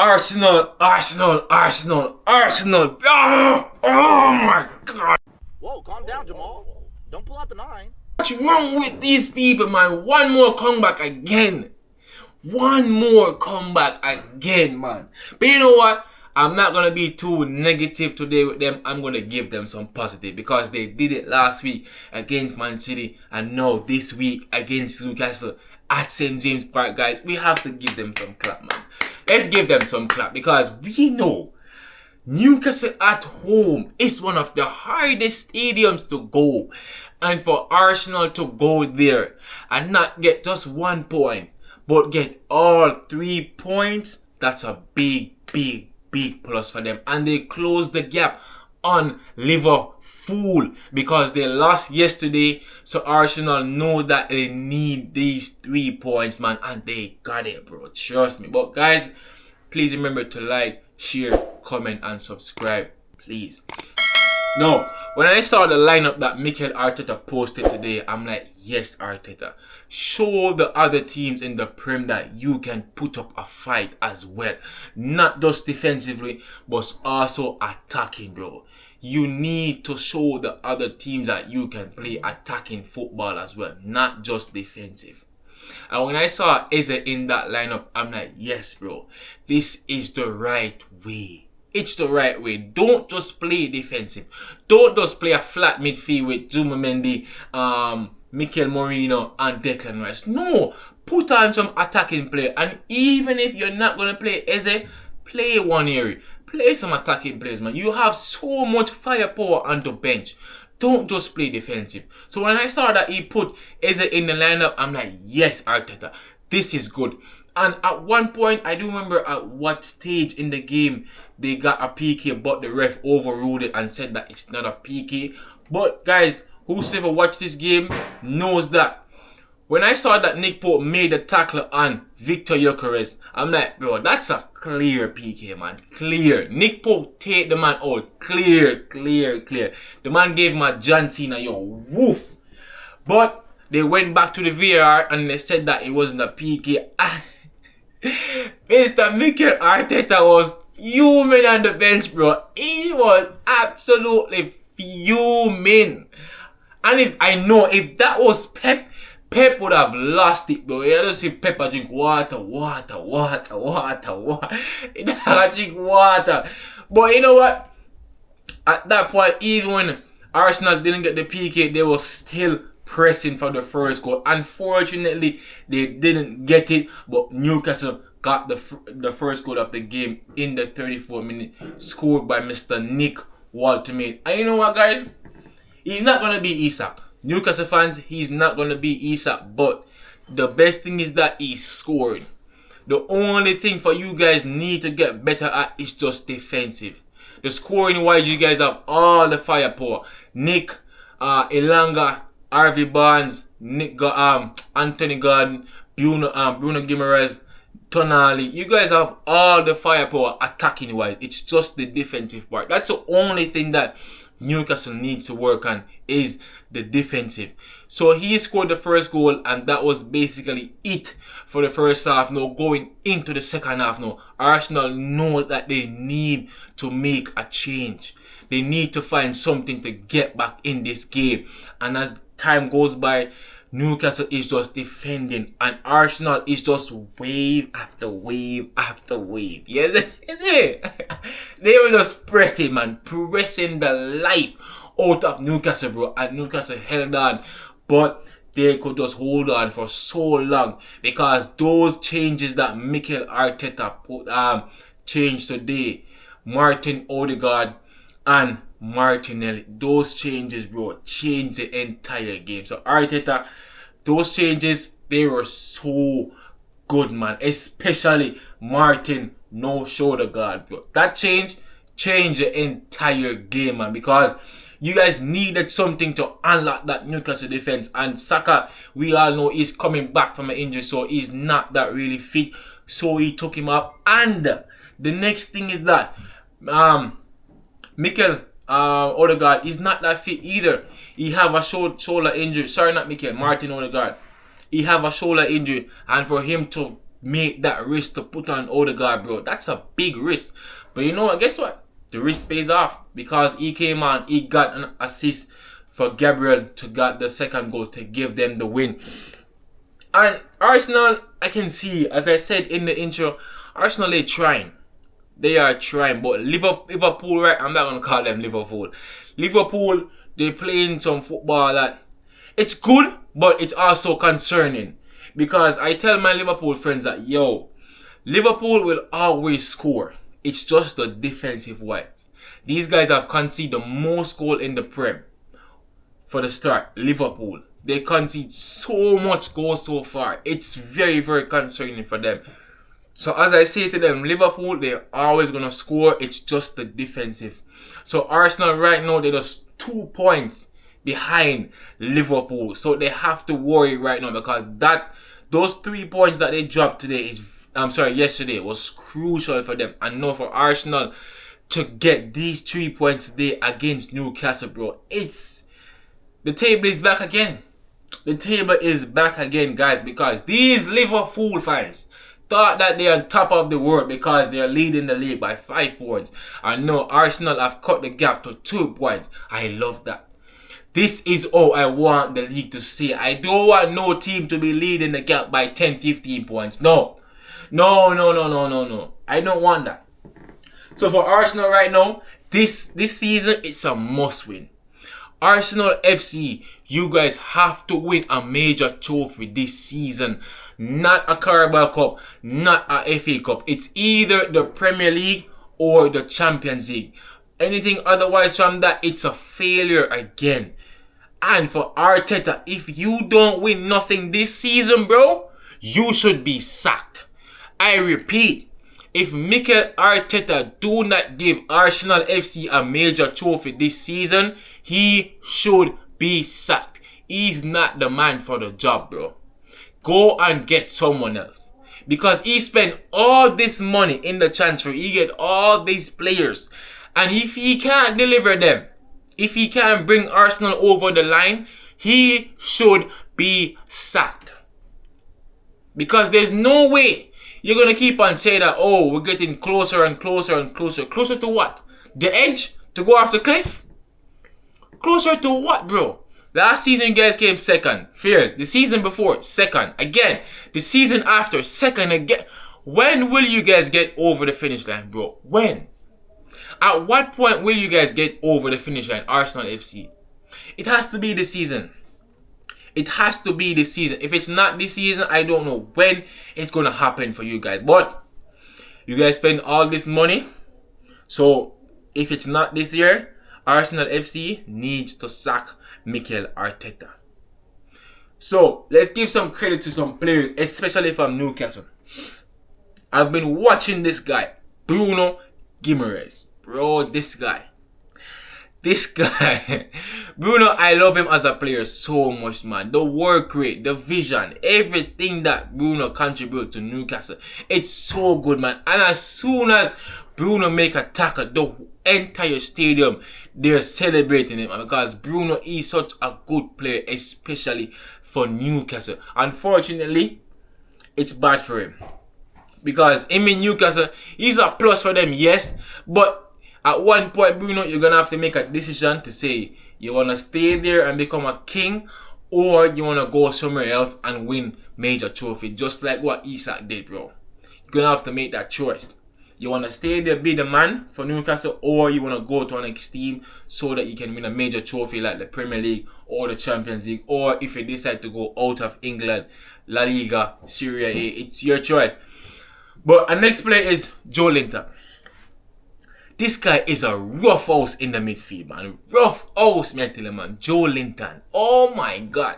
Arsenal. Oh my God. Whoa, calm down, Jamal. Don't pull out the 9. What's wrong with these people, man? One more comeback again. One more comeback again, man. But you know what? I'm not going to be too negative today with them. I'm going to give them some positive because they did it last week against Man City and now this week against Newcastle at St. James Park, guys. We have to give them some clap, man. Let's give them some clap because we know Newcastle at home is one of the hardest stadiums to go. And for Arsenal to go there and not get just 1 point, but get all 3 points, that's a big plus for them. And they closed the gap on Liverpool because they lost yesterday. So Arsenal know that they need these 3 points, man. And they got it, bro. Trust me. But guys, please remember to like, share, comment, and subscribe. Please. Now, when I saw the lineup that Mikel Arteta posted today, I'm like, yes, Arteta, show the other teams in the Prem that you can put up a fight as well. Not just defensively, but also attacking, bro. You need to show the other teams that you can play attacking football as well, not just defensive. And when I saw Eze in that lineup, I'm like, yes, bro, this is the right way. It's the right way. Don't just play defensive. Don't just play a flat midfield with Zubimendi, Mikel Merino, and Declan Rice. No, put on some attacking play. And even if you're not going to play Eze, play one area. Play some attacking players, man. You have so much firepower on the bench. Don't just play defensive. So when I saw that he put Eze in the lineup, I'm like, yes, Arteta, this is good. And at one point, I do remember at what stage in the game they got a PK, but the ref overruled it and said that it's not a PK. But guys, whoever watched this game knows that when I saw that Nick Pope made a tackle on Victor Gyökeres, I'm like, bro, that's a clear PK, man. Clear. Nick Pope take the man out. Clear. The man gave him a John Cena, yo, woof. But they went back to the VAR and they said that it wasn't a PK. Mr. Mikel Arteta was fuming on the bench, bro. He was absolutely fuming. And if that was Pep would have lost it, bro. You just see Pep drink water. He doesn't drink water. But you know what? At that point, even when Arsenal didn't get the PK, they were still pressing for the first goal. Unfortunately, they didn't get it, but Newcastle got the first goal of the game in the 34th minute, scored by Mr. Nick Waltermade. And you know what, guys? He's not going to be Isak. Newcastle fans, he's not going to be Isak, but the best thing is that he scored. The only thing for you guys need to get better at is just defensive. The scoring wise, you guys have all the firepower. Nick, Elanga, Harvey Barnes, Anthony Gordon, Bruno Guimaraes, Tonali. You guys have all the firepower attacking wise. It's just the defensive part. That's the only thing that Newcastle needs to work on is the defensive. So he scored the first goal and that was basically it for the first half. Now going into the second half now, Arsenal know that they need to make a change. They need to find something to get back in this game. And as time goes by, Newcastle is just defending and Arsenal is just wave after wave after wave. Yes, they were just pressing, man. Pressing the life out of Newcastle, bro. And Newcastle held on. But they could just hold on for so long because those changes that Mikel Arteta put changed today, Martin Odegaard and Martinelli, those changes, bro, changed the entire game. So Arteta, those changes, they were so good, man. Especially Martin no shoulder guard, bro. That changed the entire game, man, because you guys needed something to unlock that Newcastle defense. And Saka, we all know he's coming back from an injury, so he's not that really fit. So he took him up. And the next thing is that Mikel Odegaard is not that fit either. He have a shoulder injury. Sorry, not Mikel, Martin Odegaard. He have a shoulder injury, and for him to make that risk to put on Odegaard, bro. That's a big risk. But you know what? Guess what? The risk pays off because he came on, he got an assist for Gabriel to get the second goal to give them the win. And Arsenal, I can see, as I said in the intro, Arsenal, they're trying. They are trying. But Liverpool, right? I'm not going to call them Liverpool. Liverpool, they're playing some football that it's good, but it's also concerning. Because I tell my Liverpool friends that, yo, Liverpool will always score. It's just the defensive wise. These guys have conceded the most goal in the Prem. For the start, Liverpool. They concede so much goal so far. It's very, very concerning for them. So as I say to them, Liverpool, they're always going to score. It's just the defensive. So Arsenal right now, they're just 2 points behind Liverpool. So they have to worry right now because those 3 points that they dropped yesterday was crucial for them. And now for Arsenal to get these 3 points today against Newcastle, bro. The table is back again. The table is back again, guys, because these Liverpool fans thought that they're on top of the world because they're leading the league by 5 points. And now Arsenal have cut the gap to 2 points. I love that. This is all I want the league to see. I don't want no team to be leading the gap by 10, 15 points. No. No. I don't want that. So for Arsenal right now, this season, it's a must win. Arsenal FC, you guys have to win a major trophy this season. Not a Carabao Cup, not a FA Cup. It's either the Premier League or the Champions League. Anything otherwise from that, it's a failure again. And for Arteta, if you don't win nothing this season, bro, you should be sacked. I repeat, if Mikel Arteta do not give Arsenal FC a major trophy this season, he should be sacked. He's not the man for the job, bro. Go and get someone else. Because he spent all this money in the transfer. He get all these players. And if he can't deliver them, if he can't bring Arsenal over the line, he should be sacked. Because there's no way you're going to keep on saying that, oh, we're getting closer and closer and closer. Closer to what? The edge? To go off the cliff? Closer to what, bro? Last season, you guys came second. Fair. The season before, second. Again. The season after, second again. When will you guys get over the finish line, bro? When? At what point will you guys get over the finish line, Arsenal FC? It has to be this season. It has to be this season. If it's not this season, I don't know when it's going to happen for you guys. But you guys spend all this money. So if it's not this year, Arsenal FC needs to sack Mikel Arteta. So let's give some credit to some players, especially from Newcastle. I've been watching this guy, Bruno Guimaraes. Bro, this guy, Bruno, I love him as a player so much, man. The work rate, the vision, everything that Bruno contributes to Newcastle, it's so good, man. And as soon as Bruno make a tackle, the entire stadium, they're celebrating him because Bruno is such a good player, especially for Newcastle. Unfortunately, it's bad for him because him in Newcastle, he's a plus for them, yes, but at one point, Bruno, you're going to have to make a decision to say you want to stay there and become a king, or you want to go somewhere else and win major trophy, just like what Isak did, bro. You're going to have to make that choice. You want to stay there, be the man for Newcastle, or you want to go to an next team so that you can win a major trophy like the Premier League or the Champions League, or if you decide to go out of England, La Liga, Serie A, it's your choice. But our next player is Joe Linton. This guy is a rough house in the midfield, man. Rough house, man, tell you, man. Joe Linton. Oh, my God.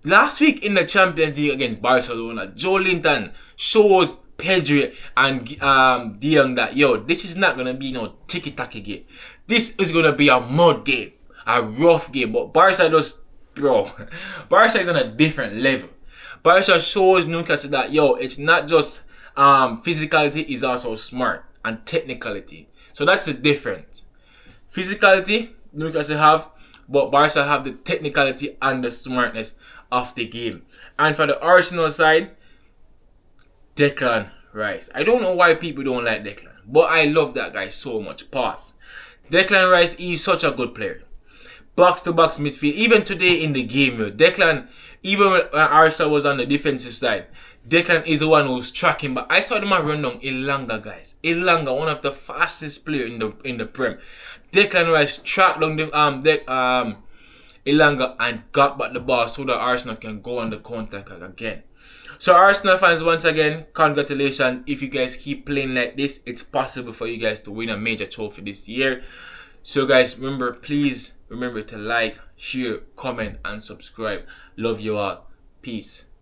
Last week in the Champions League against Barcelona, Joe Linton showed Pedri and De Jong that, yo, this is not going to be no tiki-taka game. This is going to be a mud game. A rough game. But Barca just, bro, Barca is on a different level. Barca shows Newcastle that, yo, it's not just physicality, it's also smart and technicality. So that's the difference. Physicality, Newcastle have, but Barca have the technicality and the smartness of the game. And for the Arsenal side, Declan Rice. I don't know why people don't like Declan, but I love that guy so much. Pause. Declan Rice is such a good player. Box to box midfield. Even today in the game, Declan, even when Arsenal was on the defensive side, Declan is the one who's tracking. But I saw the man run down Ilanga, guys. Ilanga, one of the fastest players in the Prem. Declan Rice tracked down the Ilanga and got back the ball so that Arsenal can go on the counter attack again. So Arsenal fans, once again, congratulations. If you guys keep playing like this, it's possible for you guys to win a major trophy this year. So guys, remember, please remember to like, share, comment and subscribe. Love you all. Peace.